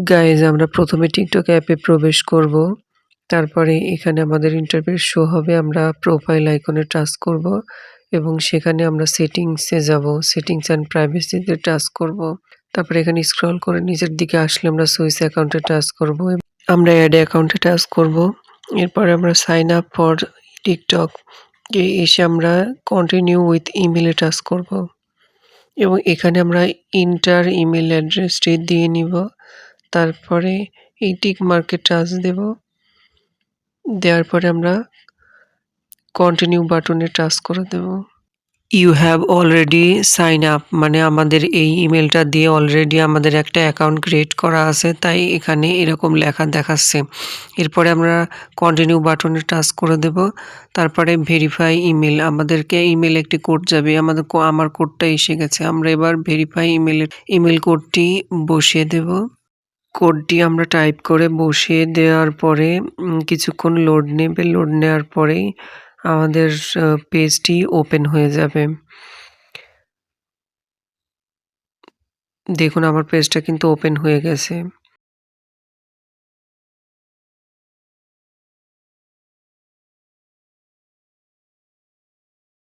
Guys আমরা প্রথমে TikTok অ্যাপে প্রবেশ করব। তারপরে এখানে আমাদের ইন্টারফেস শো হবে। আমরা প্রোফাইল আইকনে টাচ করব এবং সেখানে আমরা সেটিংসে যাব। সেটিংস অ্যান্ড প্রাইভেসিতে টাচ করব। তারপরে এখানে স্ক্রল করে নিচের দিকে আসলে আমরা সুইচ অ্যাকাউন্টে টাচ করব। আমরা অ্যাড অ্যাকাউন্টে টাচ করব। এরপরে আমরা সাইন আপ ফর টিকটক এসে আমরা কন্টিনিউ উইথ ইমেলে টাচ করব এবং এখানে আমরা ইন্টার ইমেল অ্যাড্রেসটি দিয়ে নিব। তারপরে এই টিক মার্কে টাচ দেব। দেওয়ার পরে আমরা কন্টিনিউ বাটনে টাচ করে দেব। You have already sign up, মানে আমাদের এই ইমেলটা দিয়ে অলরেডি আমাদের একটা অ্যাকাউন্ট ক্রিয়েট করা আছে, তাই এখানে এরকম লেখা দেখাচ্ছে। এরপরে আমরা কন্টিনিউ বাটনে টাচ করে দেব। তারপরে ভেরিফাই ইমেল, আমাদেরকে ইমেল একটি কোড যাবে। আমার কোডটা এসে গেছে। আমরা এবার ভেরিফাই ইমেল কোডটি বসিয়ে দেব। কোডটি আমরা টাইপ করে বসিয়ে দেওয়ার পরে কিছুক্ষণ লোড নেবে। লোড নেওয়ার পরেই আমাদের পেজটি ওপেন হয়ে যাবে। দেখুন আমার পেজটা কিন্তু ওপেন হয়ে গেছে।